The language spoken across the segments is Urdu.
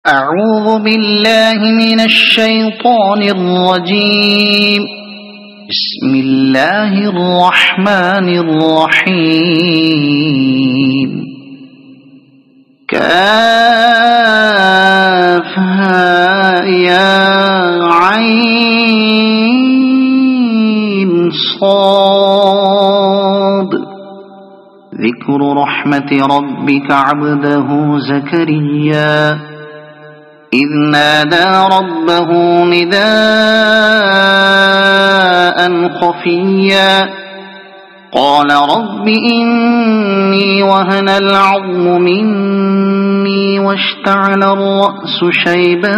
أعوذ بالله من الشيطان الرجيم. بسم الله الرحمن الرحيم. كافها يا عين صاد. ذكر رحمة ربك عبده زكريا إذ نادى ربه نداء خفيا قال رب إني وهن العظم مني واشتعل الرأس شيبا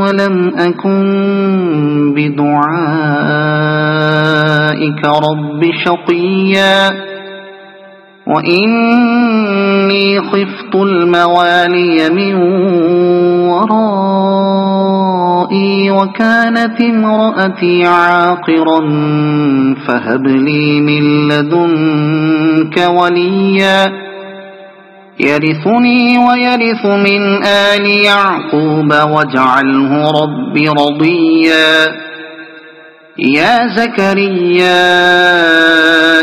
ولم أكن بدعائك رب شقيا وإني خفت الموالي من ورائي وكانت امرأتي عاقرا فهب لي من لدنك وليا يرثني ويرث من آل يعقوب واجعله رب رضيا. يا زكريا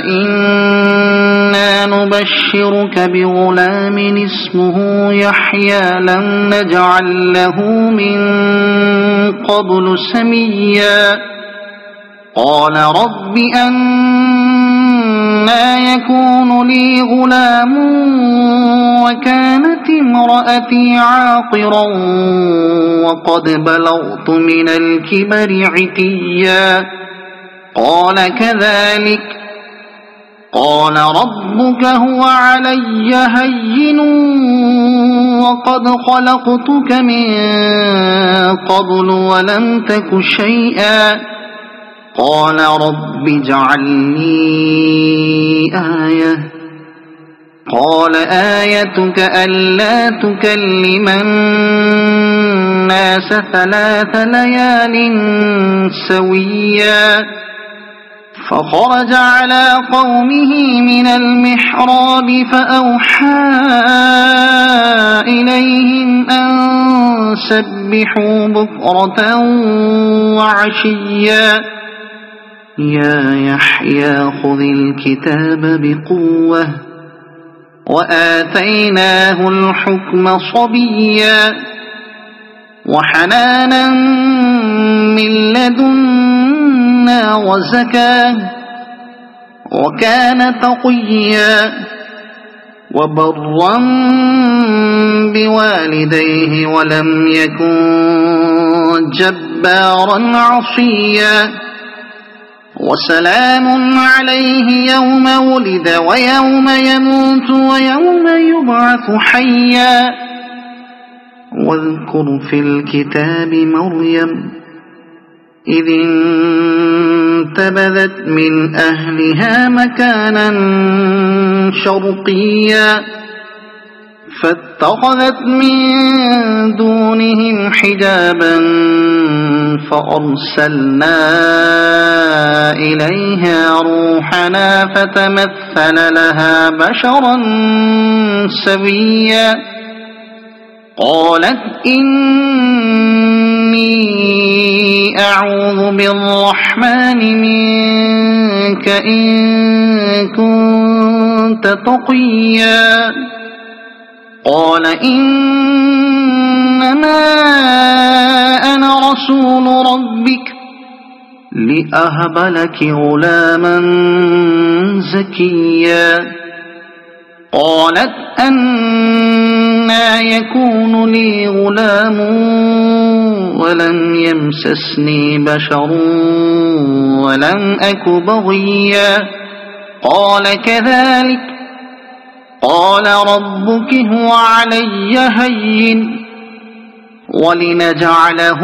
إنا نبشرك بغلام اسمه يحيى لم نجعل له من قبل سميا قال رب أنى يكون لي غلام وكانت امرأتي عاقرا وقد بلغت من الكبر عتيا قال كذلك قال ربك هو علي هين وقد خلقتك من قبل ولم تك شيئا قال رب اجعل لي آية قال آيتك ألا تكلم الناس 3 ليال سويا فخرج على قومه من المحراب فأوحى إليهم أن سبحوا بكرة وعشيا يا يحيى خذ الكتاب بقوة وآتيناه الحكم صبيا وحنانا من لدنا وزكاة وكان تقيا وبرا بوالديه ولم يكن جبارا عصيا وسلام عليه يوم ولد ويوم يموت ويوم يبعث حيا واذكر في الكتاب مريم إذ انتبذت من أهلها مكانا شرقيا فاتخذت من دونهم حجابا فأرسلنا إليها روحنا فتمثل لها بشرا سويا قالت إني أعوذ بالرحمن منك إن كنت تقيا قال إنما أنا رسول ربك لأهب لك غلاما زكيا قالت أنى يكون لي غلام ولم يمسسني بشر ولم أك بغيا قال كذلك قال ربك هو علي هين ولنجعله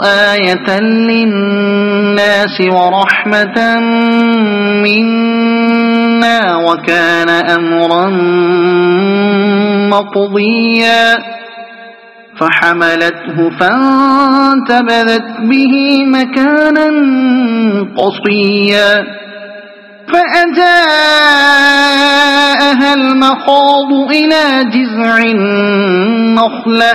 آية للناس ورحمة منا وكان أمرا مقضيا فحملته فانتبذت به مكانا قصيا فأجاءها المخاض إلى جذع النخلة نخلة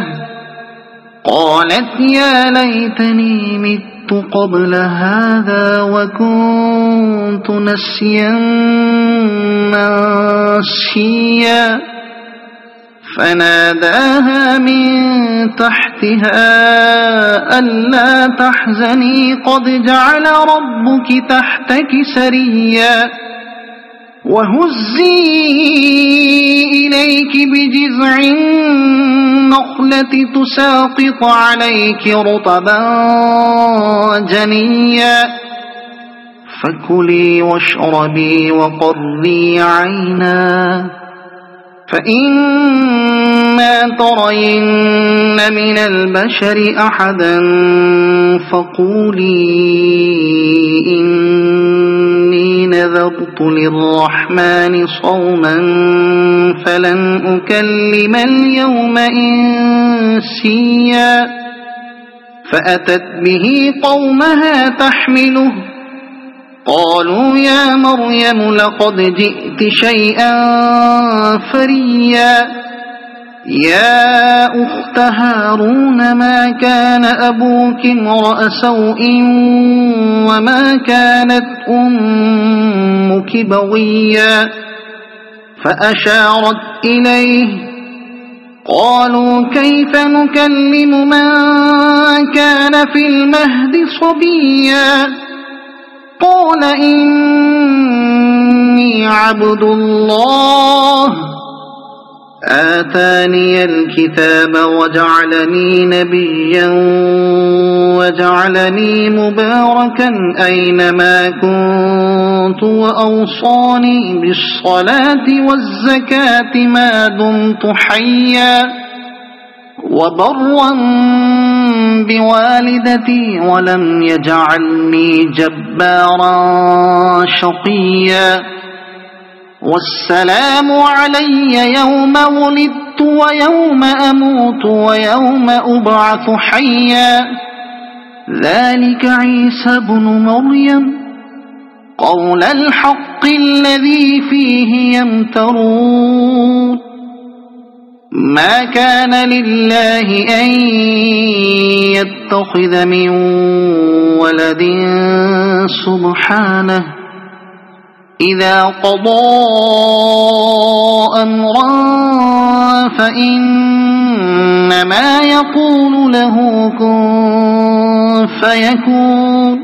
قالت يا ليتني مت قبل هذا وكنت نسيا منسيا فناداها من تحتها ألا تحزني قد جعل ربك تحتك سريا وهزي إليك بجذع النخلة تساقط عليك رطبا جنيا فكلي واشربي وقري عينا فإما ترين من البشر أحدا فقولي إني نذرت للرحمن صوما فلن أكلم اليوم إنسيا فأتت به قومها تحمله قالوا يا مريم لقد جئت شيئا فريا يا أخت هارون ما كان أبوك امرأ سوء وما كانت أمك بغيا فأشارت إليه قالوا كيف نكلم من كان في المهد صبيا قال إني عبد الله آتاني الكتاب وجعلني نبيا وجعلني مباركا أينما كنت وأوصاني بالصلاة والزكاة ما دمت حيا وبرا بوالدتي ولم يجعلني جبارا شقيا والسلام علي يوم ولدت ويوم أموت ويوم أبعث حيا ذلك عيسى بن مريم قول الحق الذي فيه يمترون ما كان لله أن يتخذ من ولد سبحانه إذا قضى أمرا فإنما يقول له كن فيكون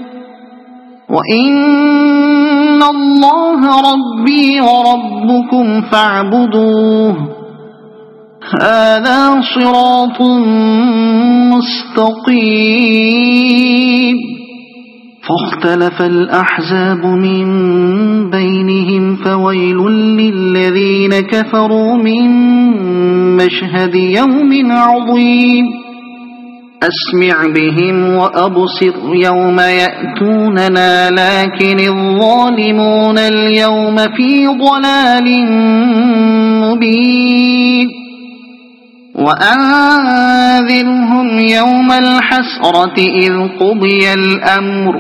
وإن الله ربي وربكم فاعبدوه هذا صراط مستقيم فاختلف الأحزاب من بينهم فويل للذين كفروا من مشهد يوم عظيم أسمع بهم وأبصر يوم يأتوننا لكن الظالمون اليوم في ضلال مبين وأنذرهم يوم الحسرة إذ قضي الأمر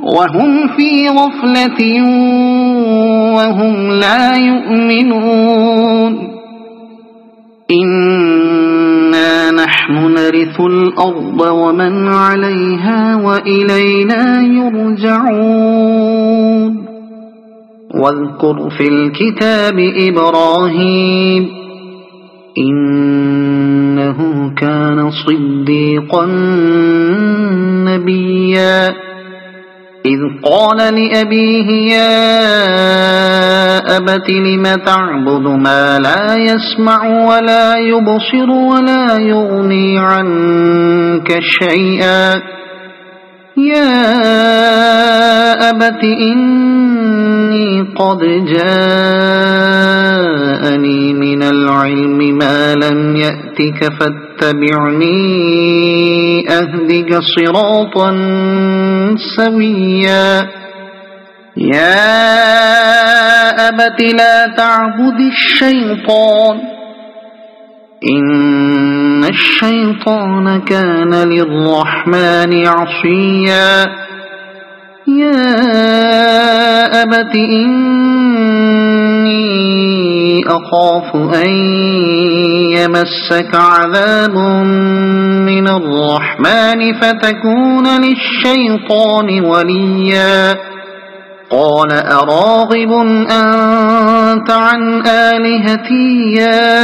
وهم في غفلة وهم لا يؤمنون إنا نحن نرث الأرض ومن عليها وإلينا يرجعون واذكر في الكتاب إبراهيم إنه كان صديقا نبيا إذ قال لأبيه يا أبت لم تعبد ما لا يسمع ولا يبصر ولا يغني عنك شيئا يا أبت إني قد جاءني من العلم ما لم يأتك فاتبعني أهدك صراطا سويا يا أبت لا تعبد الشيطان إن الشيطان كان للرحمن عصيا يا أبت إني أخاف أن يمسك عذاب من الرحمن فتكون للشيطان وليا قال أراغب أنت عن آلهتي يا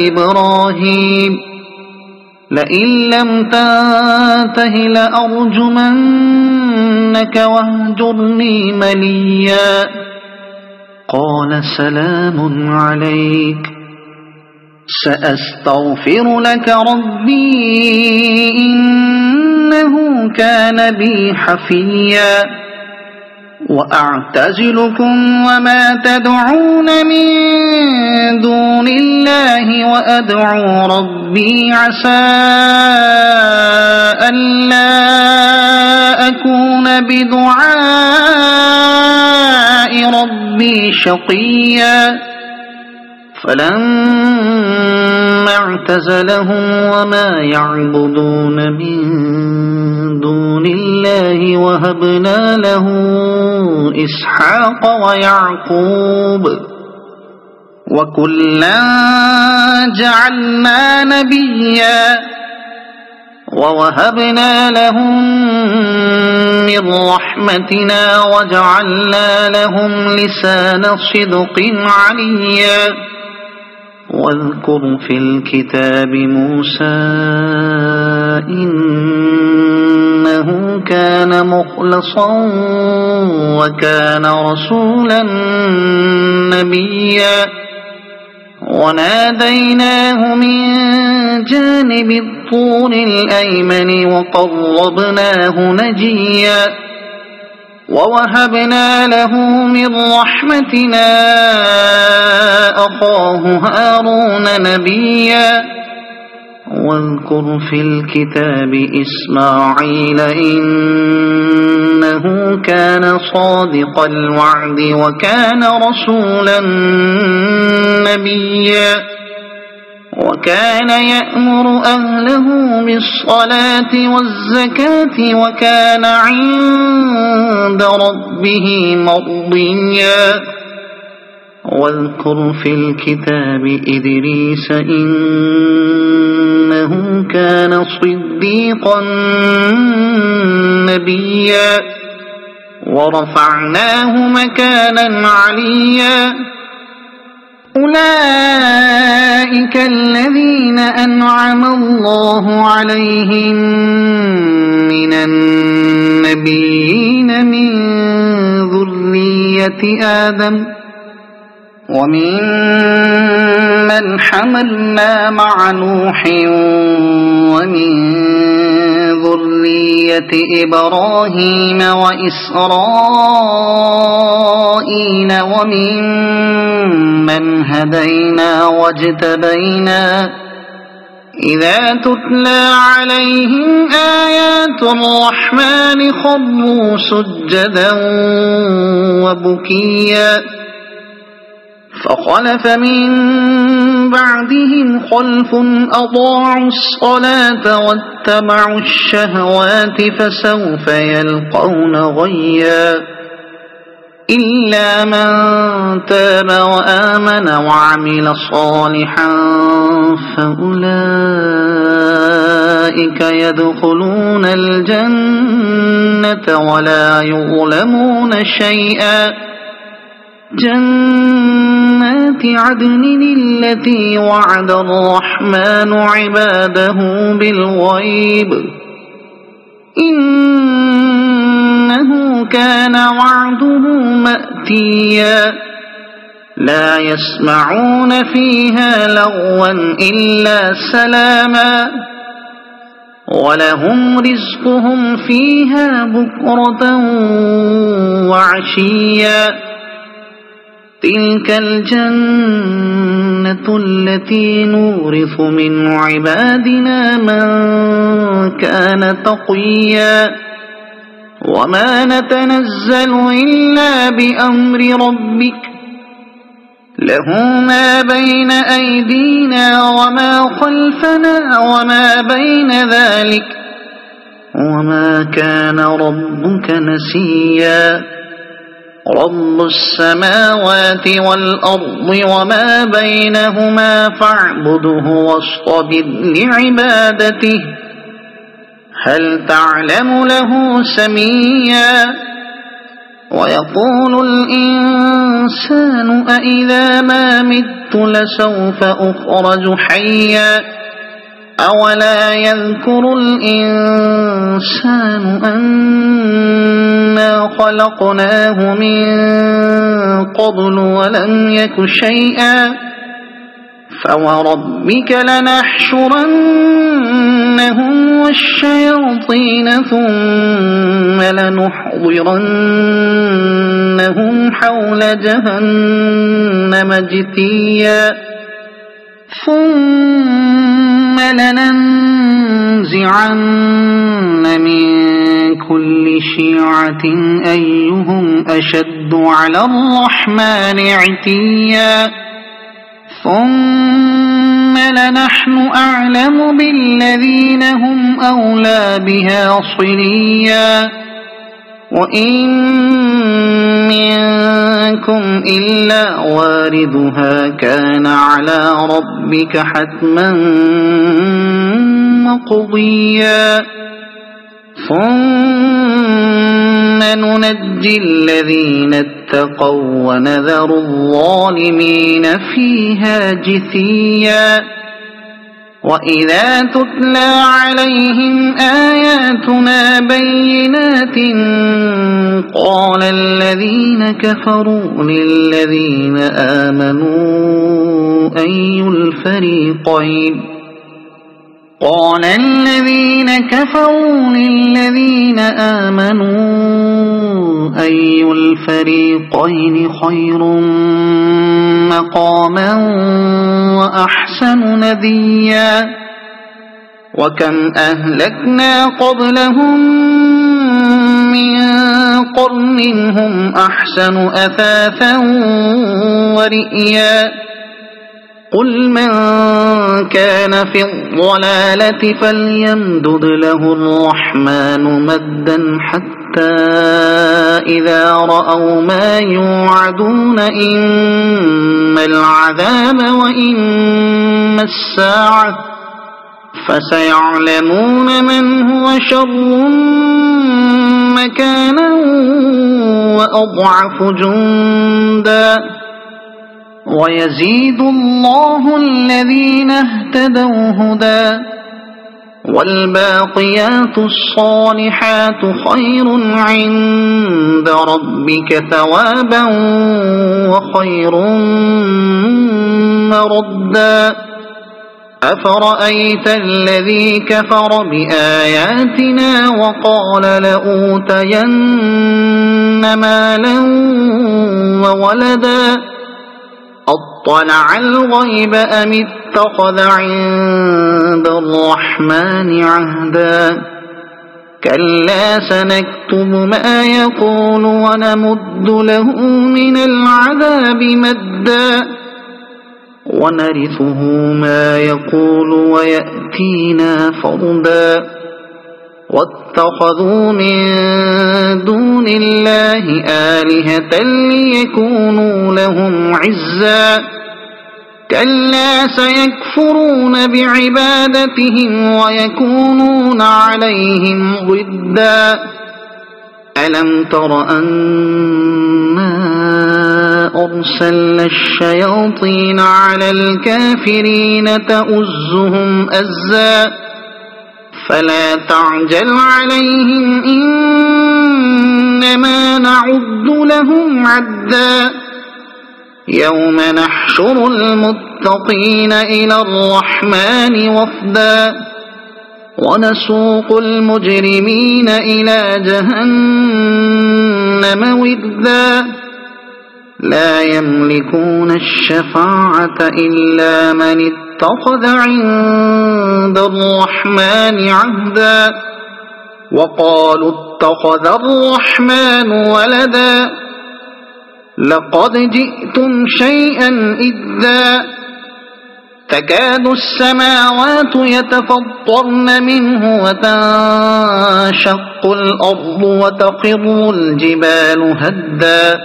إبراهيم لئن لم تنته لأرجمنك واهجرني مليا قال سلام عليك سأستغفر لك ربي إنه كان بي حفيا وأعتزلكم وما تدعون من دون الله وأدعو ربي عسى ألا أكون بدعاء ربي شقيا فلما اعتزلهم وما يعبدون من دون الله وهبنا له إسحاق ويعقوب وكلا جعلنا نبيا ووهبنا لهم من رحمتنا وجعلنا لهم لسان صدق عليا واذكر في الكتاب موسى إنه كان مخلصا وكان رسولا نبيا وناديناه من جانب الطور الأيمن وقربناه نجيا ووهبنا له من رحمتنا أخاه هارون نبيا واذكر في الكتاب إسماعيل إنه كان صادق الوعد وكان رسولا نبيا وكان يأمر أهله بالصلاة والزكاة وكان عند ربه مرضيا واذكر في الكتاب إدريس إنه كان صديقا نبيا ورفعناه مكانا عليا أولئك الذين أنعم الله عليهم من النبيين من ذرية آدم ومن من حملنا مع نوح ومن ذرية إبراهيم وإسرائيل ومن من هدينا واجتبينا إذا تتلى عليهم آيات الرحمن خروا سجدا وبكيا فخلف من بعدهم خلف أضاعوا الصلاة واتبعوا الشهوات فسوف يلقون غيا إلا من تاب وآمن وعمل صالحا فأولئك يدخلون الجنة ولا يظلمون شيئا جنات عدن التي وعد الرحمن عباده بالغيب إنه كان وعده مأتيا لا يسمعون فيها لغوا إلا سلاما ولهم رزقهم فيها بكرة وعشيا تلك الجنة التي نورث من عبادنا من كان تقيا وما نتنزل إلا بأمر ربك له ما بين أيدينا وما خلفنا وما بين ذلك وما كان ربك نسيا رب السماوات والأرض وما بينهما فاعبده واصطبر لعبادته هل تعلم له سميا ويقول الإنسان أإذا ما مت لسوف أخرج حيا أولا يذكر الإنسان أنا خلقناه من قبل ولم يك شيئا فوربك لنحشرنهم والشياطين ثم لنحضرنهم حول جهنم جثيا ثم لننزعن من كل شيعة أيهم أشد على الرحمن عتيا ثم لنحن أعلم بالذين هم أولى بها صليا وإن منكم إلا واردها كان على ربك حتما مقضيا ثم ننجي الذين اتقوا ونذر الظالمين فيها جثيا وإذا تتلى عليهم آياتنا بينات قال الذين كفروا للذين آمنوا أي الفريقين خير مقاما وأحسن نديا وكم أهلكنا قبلهم من قرن هم أحسن أثاثا ورئيا قل من كان في الضلالة فليمدد له الرحمن مدا حتى إذا رأوا ما يوعدون إما العذاب وإما الساعة فسيعلمون من هو شر مكانا وأضعف جندا ويزيد الله الذين اهتدوا هدى والباقيات الصالحات خير عند ربك ثوابا وخير مردا أفرأيت الذي كفر بآياتنا وقال لأوتين مالا وولدا أطلع الغيب أم اتخذ عند الرحمن عهدا كلا سنكتب ما يقول ونمد له من العذاب مدا ونرثه ما يقول ويأتينا فردا واتخذوا من دون الله آلهة ليكونوا لهم عزا كلا سيكفرون بعبادتهم ويكونون عليهم ضدا ألم تر أنا أرسلنا الشياطين على الكافرين تؤزهم أزا فلا تعجل عليهم إنما نعد لهم عدا يوم نحشر المتقين إلى الرحمن وفدا ونسوق المجرمين إلى جهنم وردا لا يملكون الشفاعة إلا من اتخذ عند الرحمن عهدا وقالوا اتخذ الرحمن ولدا لقد جئتم شيئا إدا تكاد السماوات يتفطرن منه وتنشق الأرض وتخر الجبال هدا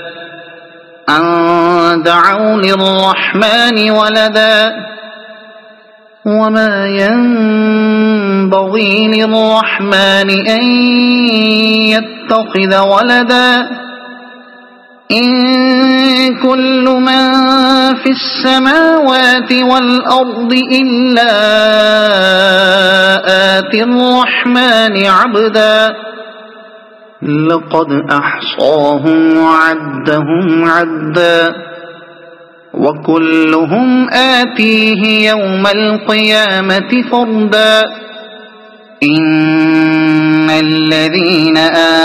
أن دعوا للرحمن ولدا وما ينبغي للرحمن أن يتخذ ولدا إن كل من في السماوات والأرض إلا آتي الرحمن عبدا لقد أحصاهم وعدهم عدا وكلهم آتيه يوم القيامة فردا إن الذين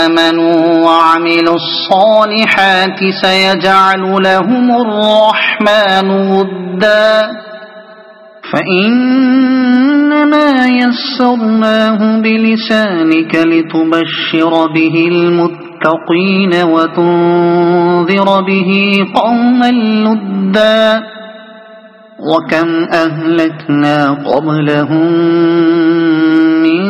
آمنوا وعملوا الصالحات سيجعل لهم الرحمن ودا فإنما يسرناه بلسانك لتبشر به المتقين وتنذر به قوما لدا وكم أهلكنا قبلهم من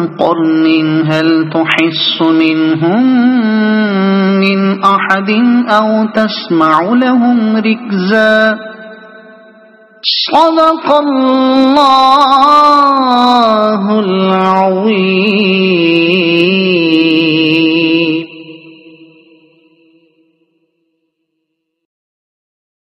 قرن هل تحس منهم من أحد أو تسمع لهم ركزا صدق الله العظيم.